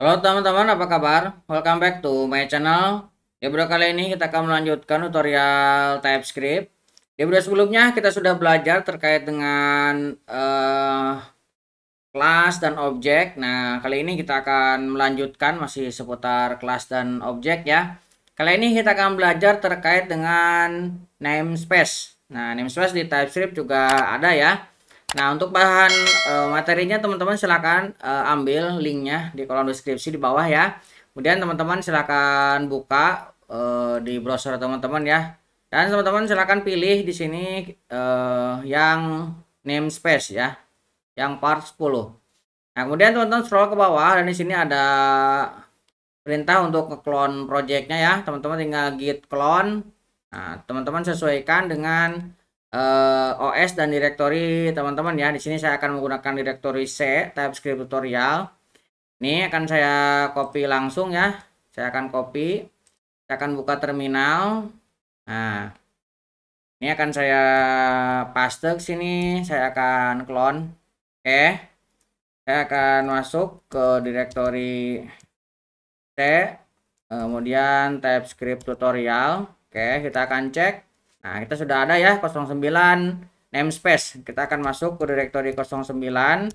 Halo teman-teman, apa kabar? Welcome back to my channel. Di video kali ini kita akan melanjutkan tutorial TypeScript. Di video sebelumnya kita sudah belajar terkait dengan kelas dan objek. Nah, kali ini kita akan melanjutkan masih seputar kelas dan objek ya. Kali ini kita akan belajar terkait dengan namespace. Nah, namespace di TypeScript juga ada ya. Nah, untuk bahan materinya teman-teman silakan ambil linknya di kolom deskripsi di bawah ya. Kemudian teman-teman silakan buka di browser teman-teman ya. Dan teman-teman silakan pilih di sini yang namespace ya, yang part 10. Nah, kemudian teman-teman scroll ke bawah dan di sini ada perintah untuk nge-clone projectnya ya. Teman-teman tinggal git clone. Nah, teman-teman sesuaikan dengan OS dan direktori teman-teman ya. Di sini saya akan menggunakan direktori C TypeScript tutorial. Ini akan saya copy langsung ya. Saya akan copy. Saya akan buka terminal. Nah, ini akan saya paste ke sini. Saya akan clone. Oke. Saya akan masuk ke direktori C. Kemudian TypeScript tutorial. Oke, kita akan cek. Nah, kita sudah ada ya 09 namespace. Kita akan masuk ke directory 09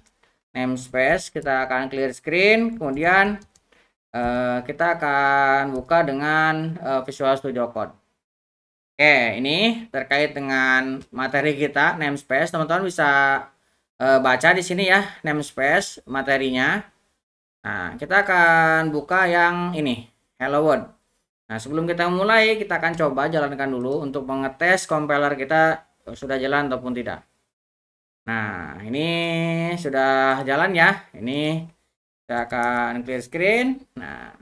namespace. Kita akan clear screen. Kemudian kita akan buka dengan Visual Studio Code. Oke, ini terkait dengan materi kita namespace. Teman-teman bisa baca di sini ya namespace materinya. Nah, kita akan buka yang ini, Hello World. Nah, sebelum kita mulai, kita akan coba jalankan dulu untuk mengetes compiler kita sudah jalan ataupun tidak. Nah, ini sudah jalan ya. Ini kita akan clear screen. Nah,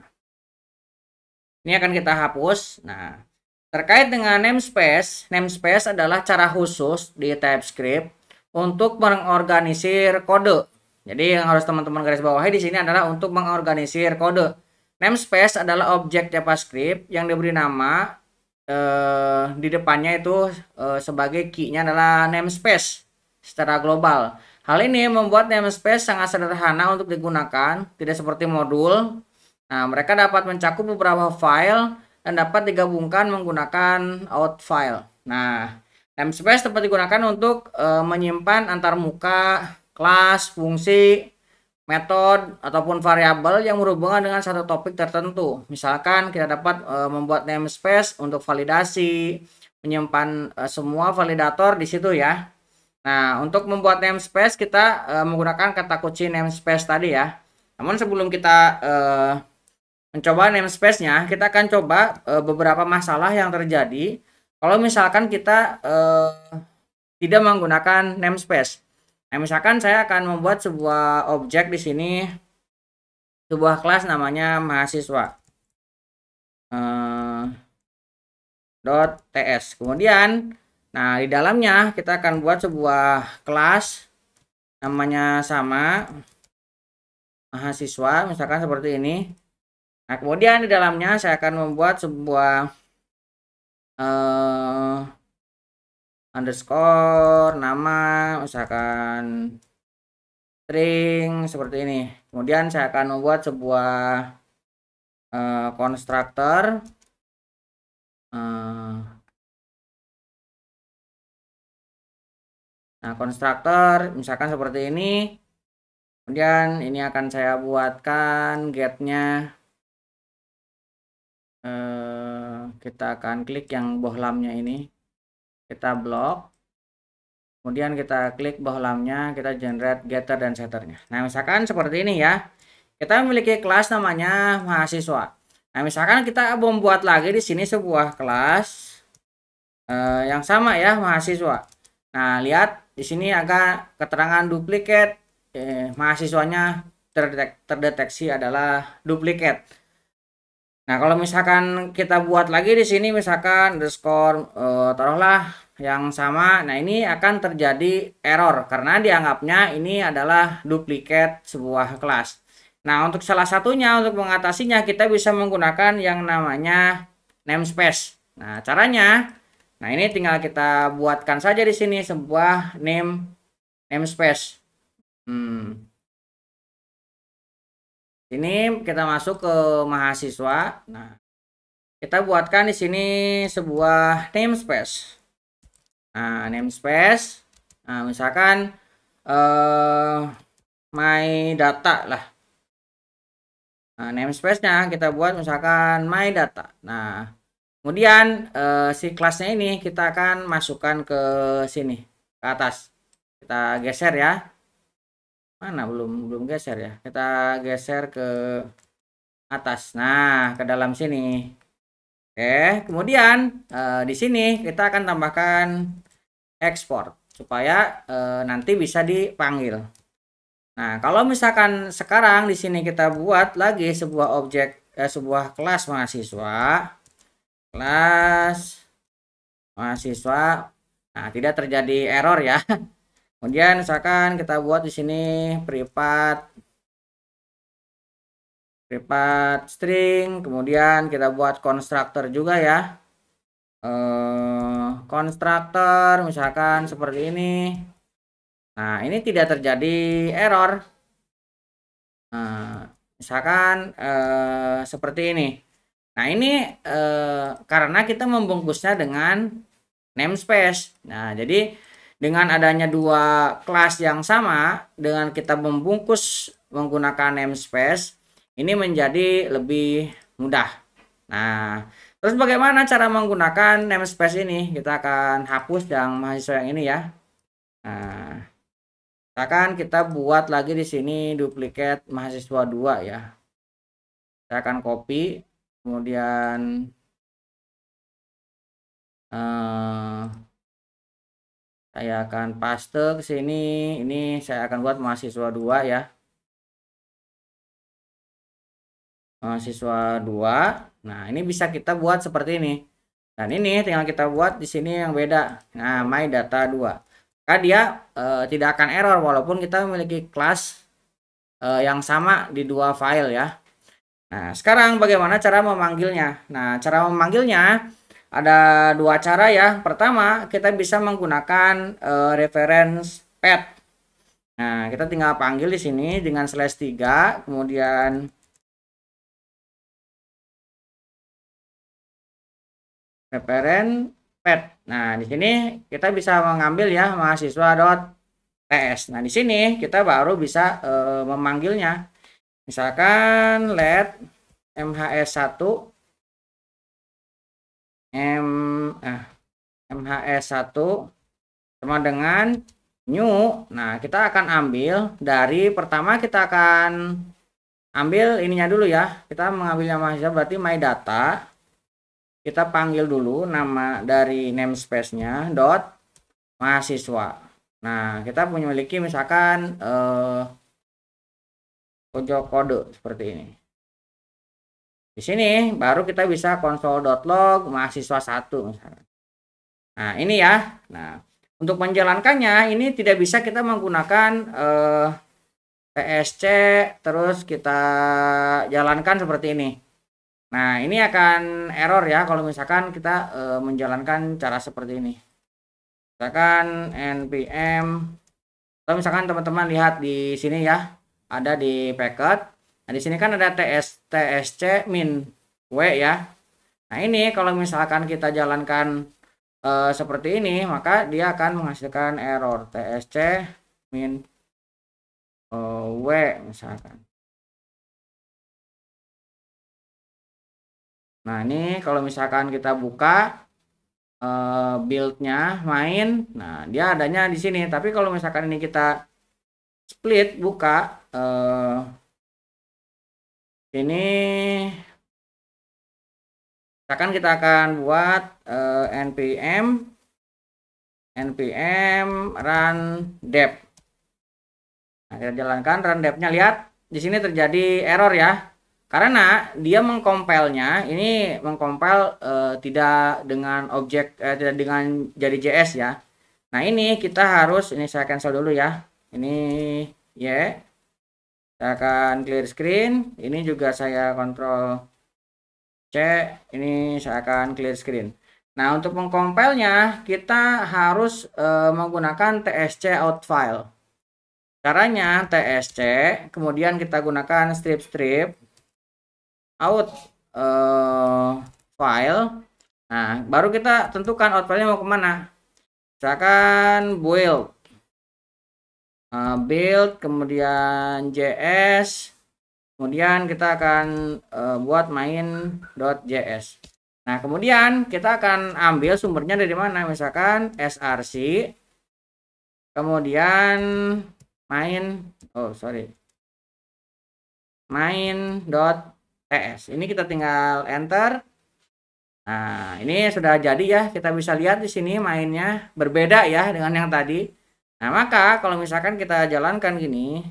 ini akan kita hapus. Nah, terkait dengan namespace, namespace adalah cara khusus di TypeScript untuk mengorganisir kode. Jadi yang harus teman-teman garis bawahi di sini adalah untuk mengorganisir kode. Namespace adalah objek JavaScript yang diberi nama di depannya itu sebagai key-nya adalah namespace secara global. Hal ini membuat namespace sangat sederhana untuk digunakan, tidak seperti modul. Nah, mereka dapat mencakup beberapa file dan dapat digabungkan menggunakan out file. Nah, namespace dapat digunakan untuk menyimpan antar muka, kelas, fungsi, metode ataupun variabel yang berhubungan dengan satu topik tertentu. Misalkan kita dapat membuat namespace untuk validasi, menyimpan semua validator di situ ya. Nah, untuk membuat namespace kita menggunakan kata kunci namespace tadi ya. Namun sebelum kita mencoba namespace-nya, kita akan coba beberapa masalah yang terjadi kalau misalkan kita tidak menggunakan namespace. Nah, misalkan saya akan membuat sebuah objek di sini, sebuah kelas namanya mahasiswa .ts. Kemudian, nah di dalamnya kita akan buat sebuah kelas namanya sama mahasiswa, misalkan seperti ini. Nah, kemudian di dalamnya saya akan membuat sebuah underscore nama, misalkan string seperti ini. Kemudian saya akan membuat sebuah konstruktor nah konstruktor misalkan seperti ini. Kemudian ini akan saya buatkan getnya, kita akan klik yang bohlamnya ini, kita blok, kemudian kita klik bohlamnya, kita generate getter dan setternya. Nah, misalkan seperti ini ya, kita memiliki kelas namanya mahasiswa. Nah, misalkan kita membuat lagi di sini sebuah kelas yang sama ya, mahasiswa. Nah, lihat di sini agak keterangan duplikat, mahasiswanya terdeteksi adalah duplikat. Nah, kalau misalkan kita buat lagi di sini misalkan underscore taruhlah yang sama. Nah, ini akan terjadi error karena dianggapnya ini adalah duplikat sebuah kelas. Nah, untuk salah satunya untuk mengatasinya kita bisa menggunakan yang namanya namespace. Nah, caranya nah ini tinggal kita buatkan saja di sini sebuah namespace. Ini kita masuk ke mahasiswa. Nah, kita buatkan di sini sebuah namespace. Nah, namespace. Nah, misalkan my data lah. Nah, namespace-nya kita buat misalkan my data. Nah, kemudian si kelasnya ini kita akan masukkan ke sini, ke atas. Kita geser ya. Mana belum geser ya. Kita geser ke atas. Nah, ke dalam sini. Oke, kemudian di sini kita akan tambahkan export supaya nanti bisa dipanggil. Nah, kalau misalkan sekarang di sini kita buat lagi sebuah objek sebuah kelas mahasiswa. Kelas mahasiswa. Nah, tidak terjadi error ya. Kemudian misalkan kita buat di sini privat string, kemudian kita buat konstruktor juga ya. Konstruktor misalkan seperti ini. Nah, ini tidak terjadi error. Nah, misalkan seperti ini. Nah, ini karena kita membungkusnya dengan namespace. Nah, jadi dengan adanya dua kelas yang sama, dengan kita membungkus menggunakan namespace, ini menjadi lebih mudah. Nah, terus bagaimana cara menggunakan namespace ini? Kita akan hapus yang mahasiswa yang ini ya. Nah, misalkan kita buat lagi di sini duplikat mahasiswa 2 ya. Saya akan copy, kemudian saya akan paste ke sini. Ini saya akan buat mahasiswa 2 ya. Mahasiswa 2. Nah, ini bisa kita buat seperti ini. Dan ini tinggal kita buat di sini yang beda. Nah, my data 2. Maka dia tidak akan error walaupun kita memiliki kelas yang sama di dua file ya. Nah, sekarang bagaimana cara memanggilnya? Nah, cara memanggilnya ada dua cara ya. Pertama, kita bisa menggunakan reference path. Nah, kita tinggal panggil di sini dengan /3, kemudian reference path. Nah, di sini kita bisa mengambil ya mahasiswa.ts. Nah, di sini kita baru bisa memanggilnya. Misalkan let mhs1 mhs1 sama dengan new. Nah, kita akan ambil dari pertama, kita akan ambil ininya dulu ya. Kita mengambilnya mahasiswa berarti my data. Kita panggil dulu nama dari namespace-nya dot mahasiswa. Nah, kita memiliki misalkan pojok kode seperti ini. Di sini baru kita bisa console.log mahasiswa 1 misalkan. Nah, ini ya. Nah, untuk menjalankannya ini tidak bisa kita menggunakan tsc terus kita jalankan seperti ini. Nah, ini akan error ya kalau misalkan kita menjalankan cara seperti ini. Misalkan npm, atau misalkan teman-teman lihat di sini ya, ada di packet. Nah, di sini kan ada tsc min w ya. Nah, ini kalau misalkan kita jalankan seperti ini, maka dia akan menghasilkan error tsc min w misalkan. Nah, ini kalau misalkan kita buka build-nya main, nah dia adanya di sini. Tapi kalau misalkan ini kita split buka ini, misalkan kita akan buat npm run dev. Nah, kita jalankan run dev-nya, lihat di sini terjadi error ya. Karena dia mengcompile-nya ini mengcompile tidak dengan objek tidak dengan jadi JS ya. Nah, ini kita harus, ini saya cancel dulu ya. Ini ya. Saya akan clear screen. Ini juga saya kontrol C. Ini saya akan clear screen. Nah, untuk mengcompile-nya kita harus menggunakan tsc out file. Caranya tsc, kemudian kita gunakan strip out file. Nah, baru kita tentukan out filenya mau kemana. Misalkan build, kemudian js, kemudian kita akan buat main.js. Nah, kemudian kita akan ambil sumbernya dari mana, misalkan src, kemudian main.ts. Ini kita tinggal enter. Nah, ini sudah jadi ya. Kita bisa lihat di sini mainnya berbeda ya dengan yang tadi. Nah, maka kalau misalkan kita jalankan gini,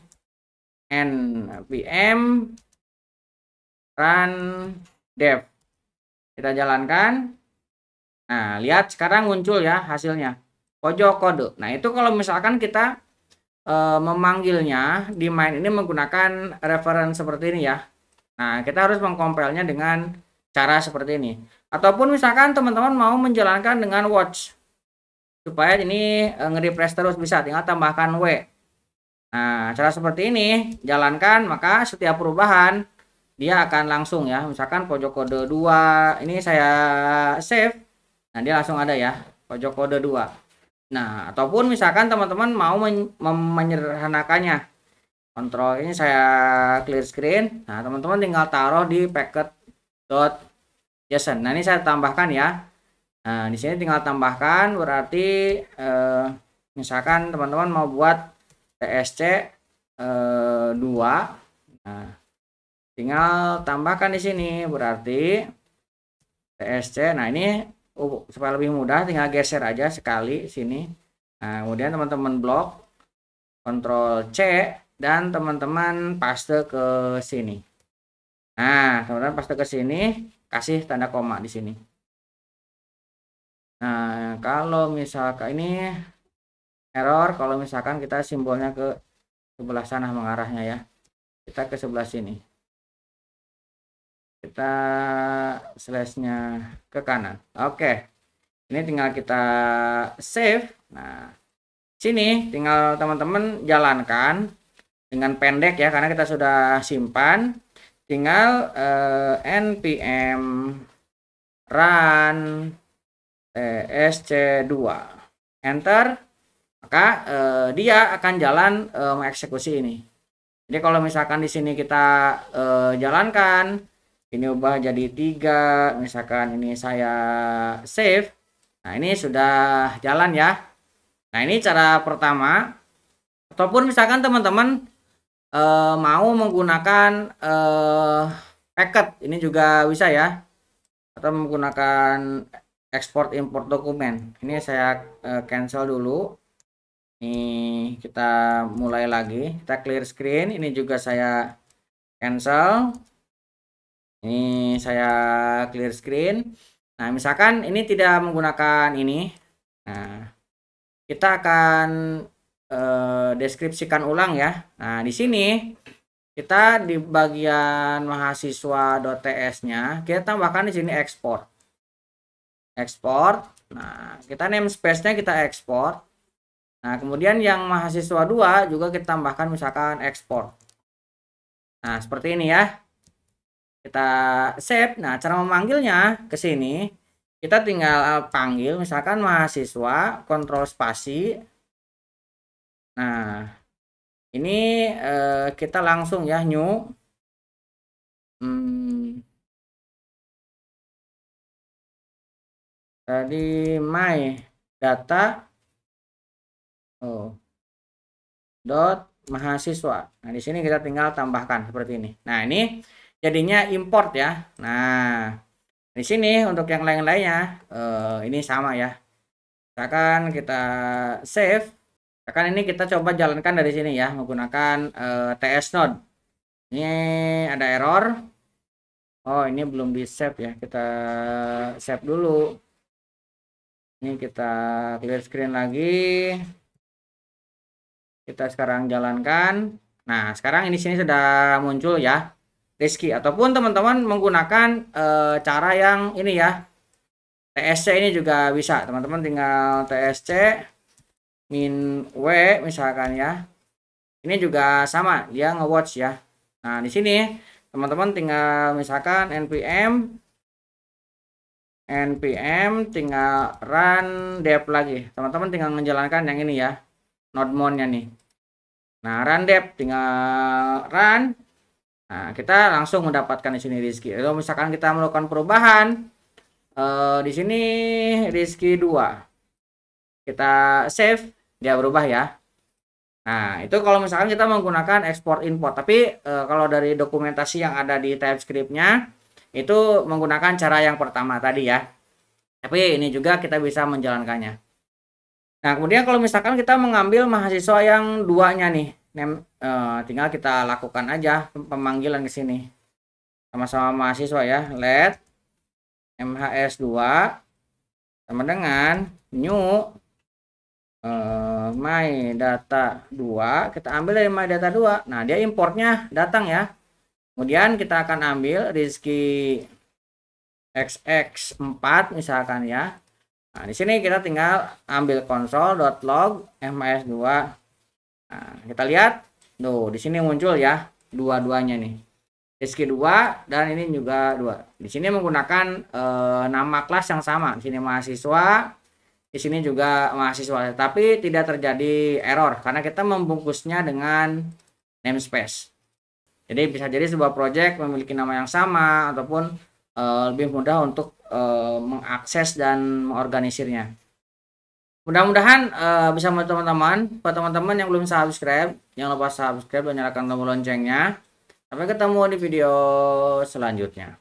npm run dev, kita jalankan. Nah, lihat sekarang muncul ya hasilnya, pojok kode. Nah, itu kalau misalkan kita memanggilnya di main ini menggunakan reference seperti ini ya. Nah, kita harus mengcompile-nya dengan cara seperti ini. Ataupun misalkan teman-teman mau menjalankan dengan watch, supaya ini nge-refresh terus, bisa tinggal tambahkan W. Nah, cara seperti ini jalankan, maka setiap perubahan dia akan langsung ya. Misalkan pojok kode 2, ini saya save. Nah, dia langsung ada ya, pojok kode 2. Nah, ataupun misalkan teman-teman mau menyederhanakannya, kontrol ini saya clear screen. Nah, teman-teman tinggal taruh di packet.json. Nah, ini saya tambahkan ya. Nah, di sini tinggal tambahkan, berarti misalkan teman-teman mau buat tsc 2. Nah, tinggal tambahkan di sini, berarti tsc. Nah, ini supaya lebih mudah tinggal geser aja sekali sini. Nah, kemudian teman-teman blok, Ctrl C, dan teman-teman paste ke sini. Nah, teman-teman paste ke sini, kasih tanda koma di sini. Nah, kalau misalkan ini error, kalau misalkan kita simbolnya ke sebelah sana mengarahnya ya, kita ke sebelah sini, kita slashnya ke kanan. Oke, ini tinggal kita save. Nah, sini tinggal teman-teman jalankan dengan pendek ya, karena kita sudah simpan. Tinggal npm run tsc2, enter, maka dia akan jalan mengeksekusi ini. Jadi kalau misalkan di sini kita jalankan, ini ubah jadi 3, misalkan ini saya save. Nah, ini sudah jalan ya. Nah, ini cara pertama. Ataupun misalkan teman-teman mau menggunakan packet, ini juga bisa ya. Atau menggunakan export import dokumen. Ini saya cancel dulu. Ini kita mulai lagi. Kita clear screen. Ini juga saya cancel. Ini saya clear screen. Nah, misalkan ini tidak menggunakan ini. Nah, kita akan deskripsikan ulang ya. Nah, di sini kita di bagian mahasiswa.ts-nya kita tambahkan di sini export. Nah, kita namespace-nya kita export. Nah, kemudian yang mahasiswa 2 juga kita tambahkan misalkan export. Nah, seperti ini ya. Kita save. Nah, cara memanggilnya ke sini kita tinggal panggil misalkan mahasiswa, kontrol spasi. Nah, ini kita langsung ya new. Tadi my data dot mahasiswa. Nah, di sini kita tinggal tambahkan seperti ini. Nah, ini jadinya import ya. Nah, di sini untuk yang lain-lainnya ini sama ya. Misalkan kita save. Misalkan ini kita coba jalankan dari sini ya menggunakan ts node. Ini ada error. Oh, ini belum di save ya. Kita save dulu. Ini kita clear screen lagi. Kita sekarang jalankan. Nah, sekarang ini sini sudah muncul ya, Rizky. Ataupun teman-teman menggunakan cara yang ini ya, tsc ini juga bisa. Teman-teman tinggal tsc min w misalkan ya. Ini juga sama, dia nge-watch ya. Nah, di sini teman-teman tinggal misalkan npm tinggal run dev lagi. Teman-teman tinggal menjalankan yang ini ya, nodemon-nya nih. Nah, run dev tinggal run. Nah, kita langsung mendapatkan di sini Rizky. Kalau misalkan kita melakukan perubahan di sini Rizky 2. Kita save, dia berubah ya. Nah, itu kalau misalkan kita menggunakan export import. Tapi kalau dari dokumentasi yang ada di TypeScript-nya itu menggunakan cara yang pertama tadi ya. Tapi ini juga kita bisa menjalankannya. Nah, kemudian kalau misalkan kita mengambil mahasiswa yang duanya nih, tinggal kita lakukan aja pemanggilan ke sini. Sama-sama mahasiswa ya. Let MHS2 sama dengan new my data 2, kita ambil dari my data 2. Nah, dia importnya datang ya. Kemudian kita akan ambil Rizky xx4 misalkan ya. Nah, di sini kita tinggal ambil console.log mhs2. Nah, kita lihat tuh di sini muncul ya dua-duanya nih. Rizky 2 dan ini juga 2. Di sini menggunakan nama kelas yang sama. Di sini mahasiswa, di sini juga mahasiswa, tapi tidak terjadi error karena kita membungkusnya dengan namespace. Jadi bisa jadi sebuah project memiliki nama yang sama ataupun lebih mudah untuk mengakses dan mengorganisirnya. Mudah-mudahan bisa membantu teman-teman. Buat teman-teman yang belum subscribe, jangan lupa subscribe dan nyalakan tombol loncengnya. Sampai ketemu di video selanjutnya.